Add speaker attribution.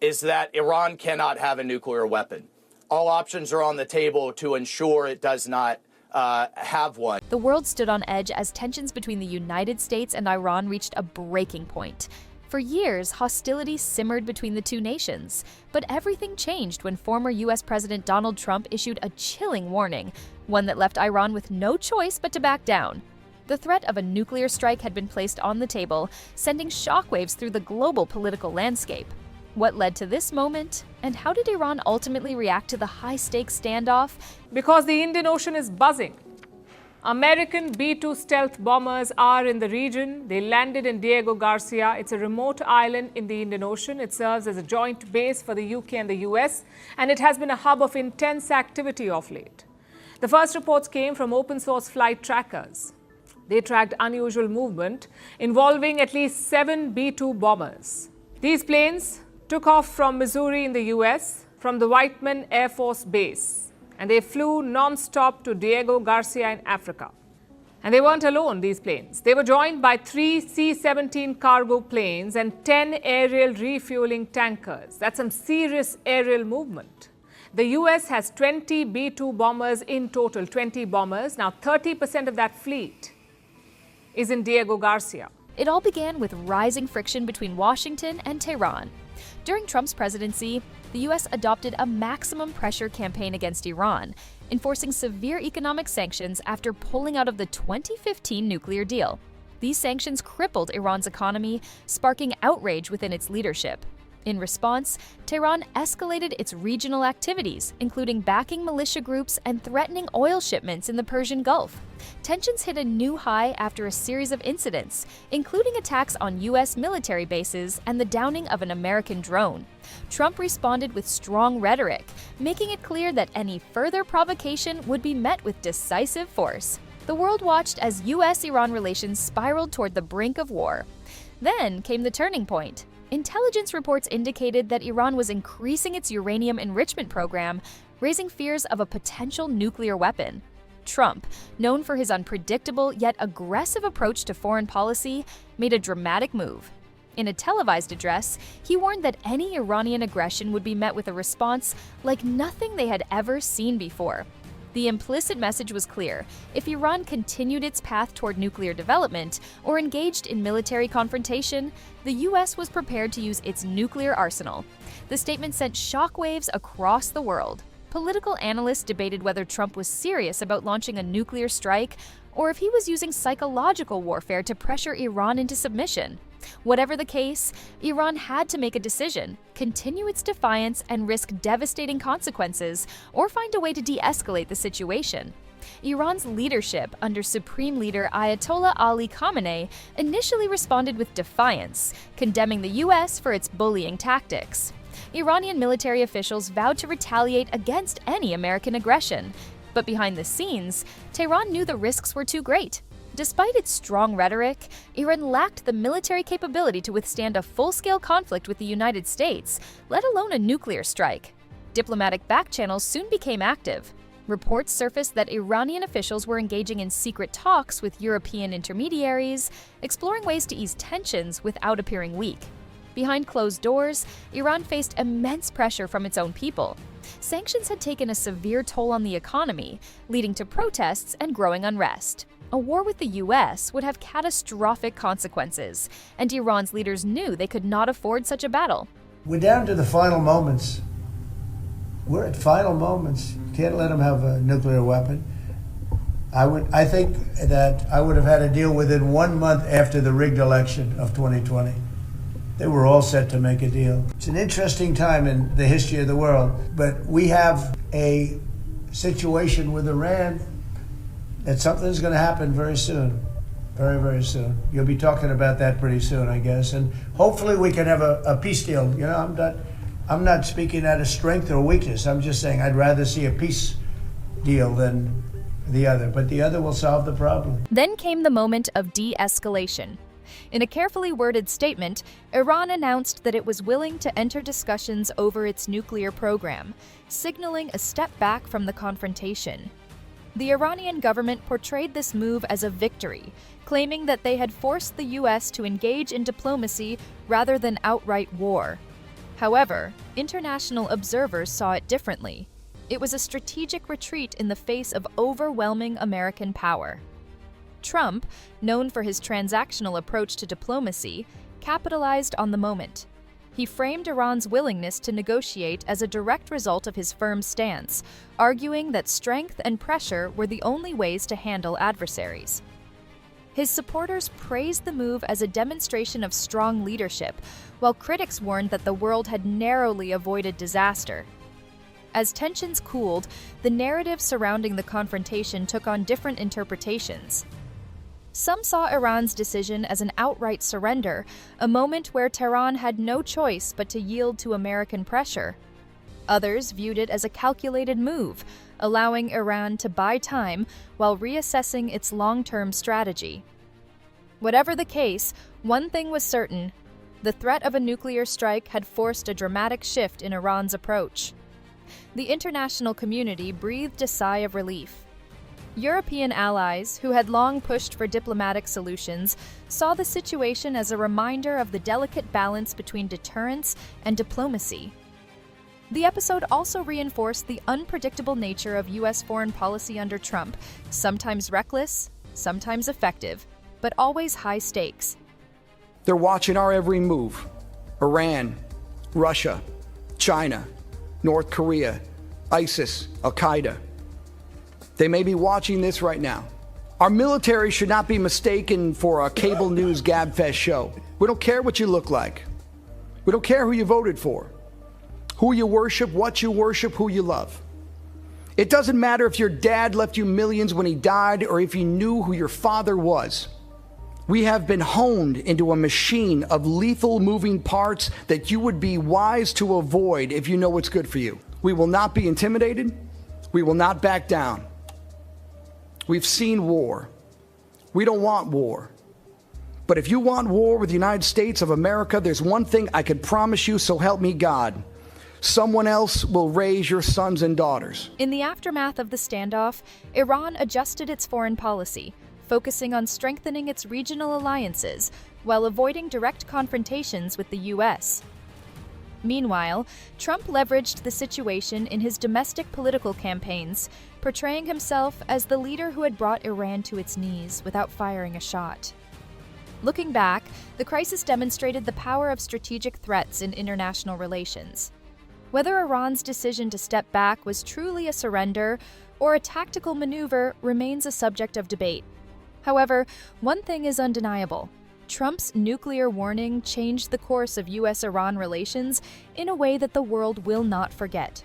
Speaker 1: is that Iran cannot have a nuclear weapon. All options are on the table to ensure it does not have one.
Speaker 2: The world stood on edge as tensions between the United States and Iran reached a breaking point. For years, hostilities simmered between the two nations. But everything changed when former U.S. President Donald Trump issued a chilling warning, one that left Iran with no choice but to back down. The threat of a nuclear strike had been placed on the table, sending shockwaves through the global political landscape. What led to this moment, and how did Iran ultimately react to the high-stakes standoff?
Speaker 3: Because the Indian Ocean is buzzing. American B-2 stealth bombers are in the region. They landed in Diego Garcia. It's a remote island in the Indian Ocean. It serves as a joint base for the UK and the US, and it has been a hub of intense activity of late. The first reports came from open-source flight trackers. They tracked unusual movement involving at least 7 B-2 bombers. These planes took off from Missouri in the US, from the Whiteman Air Force Base, and they flew non-stop to Diego Garcia in Africa. And they weren't alone, these planes. They were joined by 3 C-17 cargo planes and 10 aerial refueling tankers. That's some serious aerial movement. The US has 20 B-2 bombers in total, 20 bombers. Now 30% of that fleet is in Diego Garcia.
Speaker 2: It all began with rising friction between Washington and Tehran. During Trump's presidency, the U.S. adopted a maximum pressure campaign against Iran, enforcing severe economic sanctions after pulling out of the 2015 nuclear deal. These sanctions crippled Iran's economy, sparking outrage within its leadership. In response, Tehran escalated its regional activities, including backing militia groups and threatening oil shipments in the Persian Gulf. Tensions hit a new high after a series of incidents, including attacks on U.S. military bases and the downing of an American drone. Trump responded with strong rhetoric, making it clear that any further provocation would be met with decisive force. The world watched as U.S.-Iran relations spiraled toward the brink of war. Then came the turning point. Intelligence reports indicated that Iran was increasing its uranium enrichment program, raising fears of a potential nuclear weapon. Trump, known for his unpredictable yet aggressive approach to foreign policy, made a dramatic move. In a televised address, he warned that any Iranian aggression would be met with a response like nothing they had ever seen before. The implicit message was clear: if Iran continued its path toward nuclear development or engaged in military confrontation, the U.S. was prepared to use its nuclear arsenal. The statement sent shockwaves across the world. Political analysts debated whether Trump was serious about launching a nuclear strike or if he was using psychological warfare to pressure Iran into submission. Whatever the case, Iran had to make a decision: continue its defiance and risk devastating consequences, or find a way to de-escalate the situation. Iran's leadership under Supreme Leader Ayatollah Ali Khamenei initially responded with defiance, condemning the U.S. for its bullying tactics. Iranian military officials vowed to retaliate against any American aggression. But behind the scenes, Tehran knew the risks were too great. Despite its strong rhetoric, Iran lacked the military capability to withstand a full-scale conflict with the United States, let alone a nuclear strike. Diplomatic backchannels soon became active. Reports surfaced that Iranian officials were engaging in secret talks with European intermediaries, exploring ways to ease tensions without appearing weak. Behind closed doors, Iran faced immense pressure from its own people. Sanctions had taken a severe toll on the economy, leading to protests and growing unrest. A war with the U.S. would have catastrophic consequences, and Iran's leaders knew they could not afford such a battle.
Speaker 4: We're down to the final moments. We're at final moments. Can't let them have a nuclear weapon. I think that I would have had a deal within 1 month after the rigged election of 2020. They were all set to make a deal. It's an interesting time in the history of the world, but we have a situation with Iran that something's going to happen very soon. Very, very soon. You'll be talking about that pretty soon, I guess. And hopefully we can have a peace deal. You know, I'm not speaking out of strength or weakness. I'm just saying I'd rather see a peace deal than the other. But the other will solve the problem.
Speaker 2: Then came the moment of de-escalation. In a carefully worded statement, Iran announced that it was willing to enter discussions over its nuclear program, signaling a step back from the confrontation. The Iranian government portrayed this move as a victory, claiming that they had forced the U.S. to engage in diplomacy rather than outright war. However, international observers saw it differently. It was a strategic retreat in the face of overwhelming American power. Trump, known for his transactional approach to diplomacy, capitalized on the moment. He framed Iran's willingness to negotiate as a direct result of his firm stance, arguing that strength and pressure were the only ways to handle adversaries. His supporters praised the move as a demonstration of strong leadership, while critics warned that the world had narrowly avoided disaster. As tensions cooled, the narrative surrounding the confrontation took on different interpretations. Some saw Iran's decision as an outright surrender, a moment where Tehran had no choice but to yield to American pressure. Others viewed it as a calculated move, allowing Iran to buy time while reassessing its long-term strategy. Whatever the case, one thing was certain: the threat of a nuclear strike had forced a dramatic shift in Iran's approach. The international community breathed a sigh of relief. European allies, who had long pushed for diplomatic solutions, saw the situation as a reminder of the delicate balance between deterrence and diplomacy. The episode also reinforced the unpredictable nature of U.S. foreign policy under Trump, sometimes reckless, sometimes effective, but always high stakes.
Speaker 5: They're watching our every move. Iran, Russia, China, North Korea, ISIS, Al-Qaeda. They may be watching this right now. Our military should not be mistaken for a cable news gabfest show. We don't care what you look like. We don't care who you voted for, who you worship, who you love. It doesn't matter if your dad left you millions when he died or if you knew who your father was. We have been honed into a machine of lethal moving parts that you would be wise to avoid if you know what's good for you. We will not be intimidated. We will not back down. We've seen war. We don't want war. But if you want war with the United States of America, there's one thing I can promise you, so help me God. Someone else will raise your sons and daughters.
Speaker 2: In the aftermath of the standoff, Iran adjusted its foreign policy, focusing on strengthening its regional alliances while avoiding direct confrontations with the U.S. Meanwhile, Trump leveraged the situation in his domestic political campaigns, portraying himself as the leader who had brought Iran to its knees without firing a shot. Looking back, the crisis demonstrated the power of strategic threats in international relations. Whether Iran's decision to step back was truly a surrender or a tactical maneuver remains a subject of debate. However, one thing is undeniable: Trump's nuclear warning changed the course of U.S.-Iran relations in a way that the world will not forget.